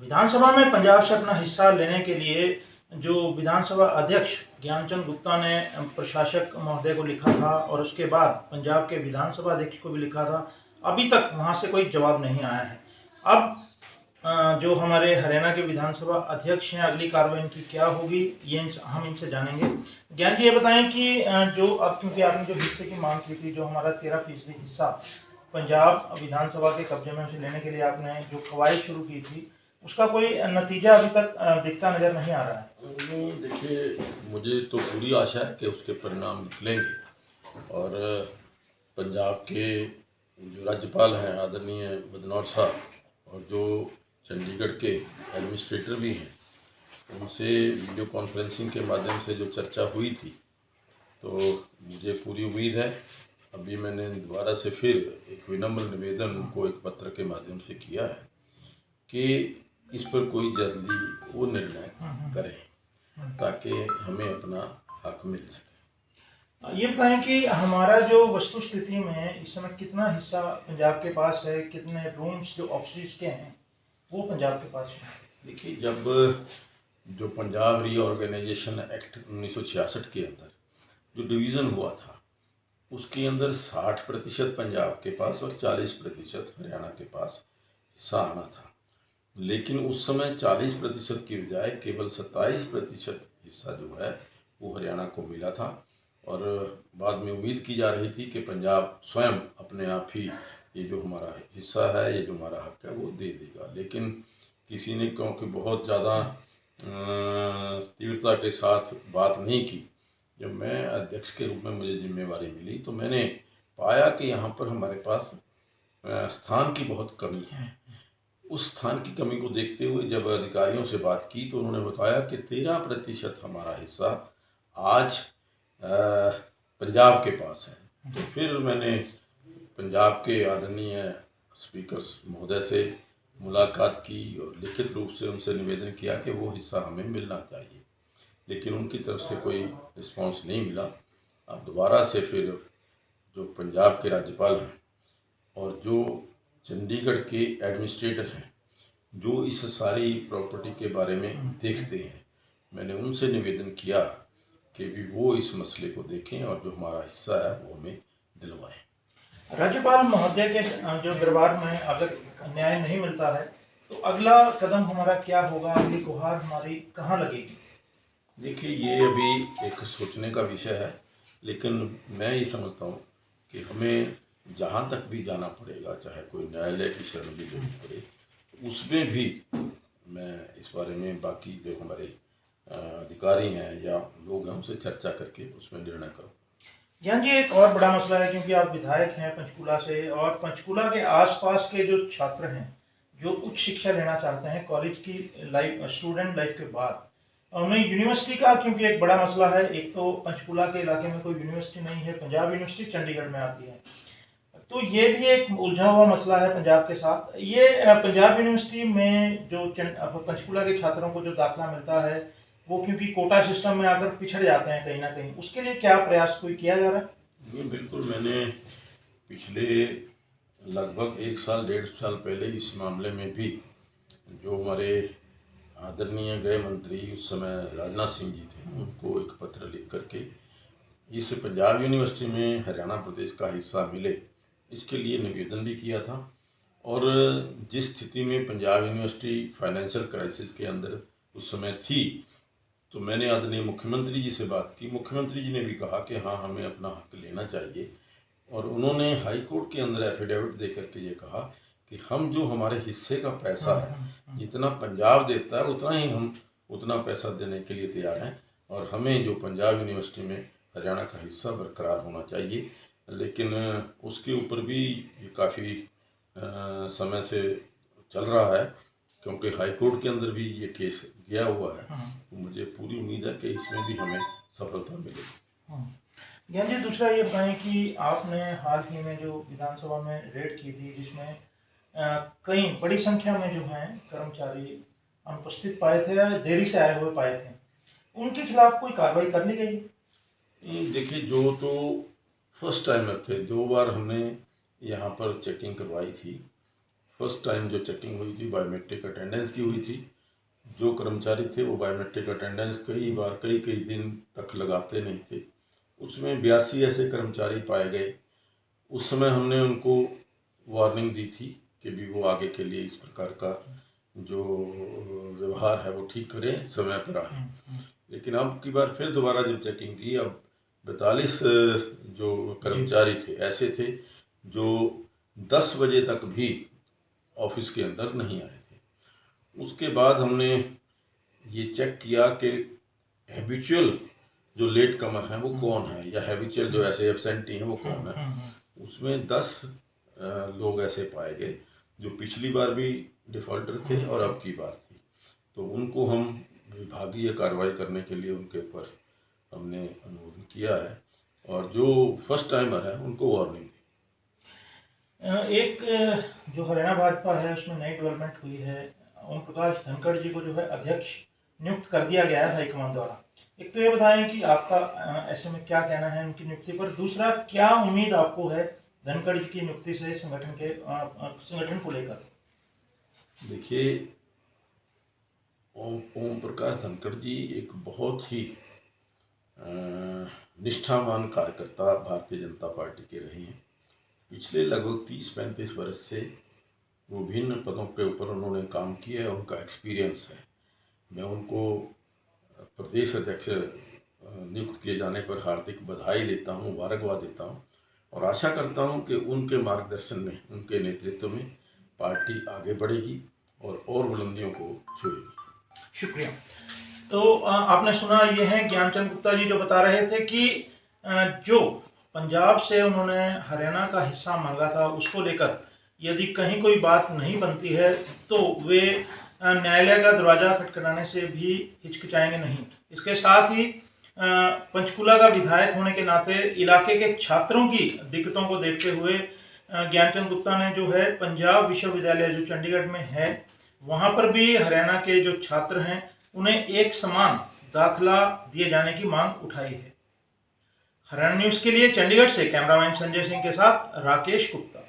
विधानसभा में पंजाब से अपना हिस्सा लेने के लिए जो विधानसभा अध्यक्ष ज्ञानचंद गुप्ता ने प्रशासक महोदय को लिखा था और उसके बाद पंजाब के विधानसभा अध्यक्ष को भी लिखा था, अभी तक वहां से कोई जवाब नहीं आया है। अब जो हमारे हरियाणा के विधानसभा अध्यक्ष हैं, अगली कार्रवाई इनकी क्या होगी, ये हम इनसे जानेंगे। ज्ञान जी, ये बताएं कि जो अब क्योंकि आपने जो हिस्से की मांग की थी, जो हमारा 13% हिस्सा पंजाब विधानसभा के कब्जे में उसे लेने के लिए आपने जो कवायद शुरू की थी, उसका कोई नतीजा अभी तक दिखता नजर नहीं आ रहा है। नहीं, देखिए, मुझे तो पूरी आशा है कि उसके परिणाम निकलेंगे और पंजाब के जो राज्यपाल हैं आदरणीय बदनौर साहब और जो चंडीगढ़ के एडमिनिस्ट्रेटर भी हैं, उनसे वीडियो कॉन्फ्रेंसिंग के माध्यम से जो चर्चा हुई थी, तो मुझे पूरी उम्मीद है। अभी मैंने दोबारा से फिर एक विनम्र निवेदन उनको एक पत्र के माध्यम से किया है कि इस पर कोई जल्दी वो निर्णय करें ताकि हमें अपना हक मिल सके। ये बताएं कि हमारा जो वस्तु स्थिति में इस समय कितना हिस्सा पंजाब के पास है, कितने रूम्स जो ऑफिस के हैं वो पंजाब के पास है। देखिए, जब जो पंजाब रीऑर्गेनाइजेशन एक्ट 1966 के अंदर जो डिवीज़न हुआ था, उसके अंदर 60% पंजाब के पास और 40% हरियाणा के पास हिस्सा आना था। लेकिन उस समय 40% की बजाय केवल 27% हिस्सा जो है वो हरियाणा को मिला था और बाद में उम्मीद की जा रही थी कि पंजाब स्वयं अपने आप ही ये जो हमारा हिस्सा है, ये जो हमारा हक है, वो दे देगा। लेकिन किसी ने क्योंकि बहुत ज़्यादा तीव्रता के साथ बात नहीं की, जब मैं अध्यक्ष के रूप में मुझे जिम्मेवारी मिली तो मैंने पाया कि यहाँ पर हमारे पास स्थान की बहुत कमी है। उस स्थान की कमी को देखते हुए जब अधिकारियों से बात की तो उन्होंने बताया कि 13% हमारा हिस्सा आज पंजाब के पास है। तो फिर मैंने पंजाब के आदरणीय स्पीकर महोदय से मुलाकात की और लिखित रूप से उनसे निवेदन किया कि वो हिस्सा हमें मिलना चाहिए, लेकिन उनकी तरफ से कोई रिस्पांस नहीं मिला। अब दोबारा से फिर जो पंजाब के राज्यपाल हैं और जो चंडीगढ़ के एडमिनिस्ट्रेटर हैं, जो इस सारी प्रॉपर्टी के बारे में देखते हैं, मैंने उनसे निवेदन किया कि भी वो इस मसले को देखें और जो हमारा हिस्सा है वो हमें दिलवाएं। राज्यपाल महोदय के जो दरबार में अगर न्याय नहीं मिलता है तो अगला कदम हमारा क्या होगा, अगली गुहार हमारी कहाँ लगेगी? देखिए, ये अभी एक सोचने का विषय है, लेकिन मैं ये समझता हूँ कि हमें जहाँ तक भी जाना पड़ेगा, चाहे कोई न्यायालय की शरण भी लेनी पड़े, उसमें भी मैं इस बारे में बाकी जो हमारे अधिकारी हैं या लोग हैं उनसे चर्चा करके उसमें निर्णय करूँ। ज्ञान जी, एक और बड़ा मसला है क्योंकि आप विधायक हैं पंचकूला से और पंचकूला के आसपास के जो छात्र हैं जो उच्च शिक्षा लेना चाहते हैं कॉलेज की लाइफ, स्टूडेंट लाइफ के बाद, उन्हें यूनिवर्सिटी का क्योंकि एक बड़ा मसला है। एक तो पंचकूला के इलाके में कोई यूनिवर्सिटी नहीं है, पंजाब यूनिवर्सिटी चंडीगढ़ में आती है, तो ये भी एक उलझा हुआ मसला है पंजाब के साथ। ये पंजाब यूनिवर्सिटी में जो पंचकूला के छात्रों को जो दाखिला मिलता है वो क्योंकि कोटा सिस्टम में आकर पिछड़ जाते हैं कहीं ना कहीं, उसके लिए क्या प्रयास कोई किया जा रहा है? जी बिल्कुल, मैंने पिछले लगभग 1 साल 1.5 साल पहले इस मामले में भी जो हमारे आदरणीय गृह मंत्री उस समय राजनाथ सिंह जी थे, उनको एक पत्र लिख करके इस पंजाब यूनिवर्सिटी में हरियाणा प्रदेश का हिस्सा मिले, इसके लिए निवेदन भी किया था। और जिस स्थिति में पंजाब यूनिवर्सिटी फाइनेंशियल क्राइसिस के अंदर उस समय थी, तो मैंने आदरणीय मुख्यमंत्री जी से बात की। मुख्यमंत्री जी ने भी कहा कि हाँ, हमें अपना हक लेना चाहिए और उन्होंने हाई कोर्ट के अंदर एफिडेविट दे करके ये कहा कि हम जो हमारे हिस्से का पैसा है, जितना पंजाब देता है उतना ही हम उतना पैसा देने के लिए तैयार हैं और हमें जो पंजाब यूनिवर्सिटी में हरियाणा का हिस्सा बरकरार होना चाहिए। लेकिन उसके ऊपर भी ये काफ़ी समय से चल रहा है, क्योंकि हाई कोर्ट के अंदर भी ये केस गया हुआ है। तो मुझे पूरी उम्मीद है कि इसमें भी हमें सफलता मिलेगी। ज्ञान जी, दूसरा ये बताएं कि आपने हाल ही में जो विधानसभा में रेड की थी जिसमें कई बड़ी संख्या में जो हैं कर्मचारी अनुपस्थित पाए थे या देरी से आए हुए पाए थे, उनके खिलाफ कोई कार्रवाई कर ली गई? देखिए, जो तो फर्स्ट टाइमर थे, 2 बार हमने यहाँ पर चेकिंग करवाई थी, फर्स्ट टाइम जो चेकिंग हुई थी बायोमेट्रिक अटेंडेंस की हुई थी। जो कर्मचारी थे वो बायोमेट्रिक अटेंडेंस कई बार कई दिन तक लगाते नहीं थे। उसमें 82 ऐसे कर्मचारी पाए गए। उस समय हमने उनको वार्निंग दी थी कि भी वो आगे के लिए इस प्रकार का जो व्यवहार है वो ठीक करें, समय पर आए। लेकिन अब की बार फिर दोबारा जब चेकिंग की, अब 42 जो कर्मचारी थे ऐसे थे जो 10 बजे तक भी ऑफिस के अंदर नहीं आए थे। उसके बाद हमने ये चेक किया कि हैबिचुअल जो लेट कमर हैं वो कौन है, या हैबिचुअल जो ऐसे एब्सेंटी हैं वो कौन है। उसमें 10 लोग ऐसे पाए गए जो पिछली बार भी डिफॉल्टर थे और अब की बार थी। तो उनको हम विभागीय कार्रवाई करने के लिए उनके ऊपर हमने अनुमोदन किया है, और जो फर्स्ट टाइमर है उनको वार्निंग दी। एक जो हरियाणा भाजपा है उसमें नई डेवलपमेंट हुई है। ओम प्रकाश धनखड़ जी को जो है अध्यक्ष नियुक्त कर दिया गया है हाईकमान द्वारा। एक तो ये बताएं कि आपका ऐसे में क्या कहना है उनकी नियुक्ति पर, दूसरा क्या उम्मीद आपको है धनखड़ जी की नियुक्ति से संगठन को लेकर? देखिए, ओम प्रकाश धनखड़ जी एक बहुत ही निष्ठावान कार्यकर्ता भारतीय जनता पार्टी के रहे हैं। पिछले लगभग 30-35 वर्ष से विभिन्न पदों के ऊपर उन्होंने काम किया है, उनका एक्सपीरियंस है। मैं उनको प्रदेश अध्यक्ष नियुक्त किए जाने पर हार्दिक बधाई देता हूँ, मुबारकबाद देता हूँ, और आशा करता हूँ कि उनके मार्गदर्शन में, उनके नेतृत्व में पार्टी आगे बढ़ेगी और बुलंदियों को छुएगी। शुक्रिया। तो आपने सुना, ये हैं ज्ञानचंद गुप्ता जी जो बता रहे थे कि जो पंजाब से उन्होंने हरियाणा का हिस्सा मांगा था उसको लेकर यदि कहीं कोई बात नहीं बनती है तो वे न्यायालय का दरवाजा खटखटाने से भी हिचकिचाएंगे नहीं। इसके साथ ही पंचकुला का विधायक होने के नाते इलाके के छात्रों की दिक्कतों को देखते हुए ज्ञानचंद गुप्ता ने जो है पंजाब विश्वविद्यालय जो चंडीगढ़ में है वहाँ पर भी हरियाणा के जो छात्र हैं उन्हें एक समान दाखिला दिए जाने की मांग उठाई है। हरियाणा न्यूज़ के लिए चंडीगढ़ से कैमरामैन संजय सिंह के साथ राकेश गुप्ता।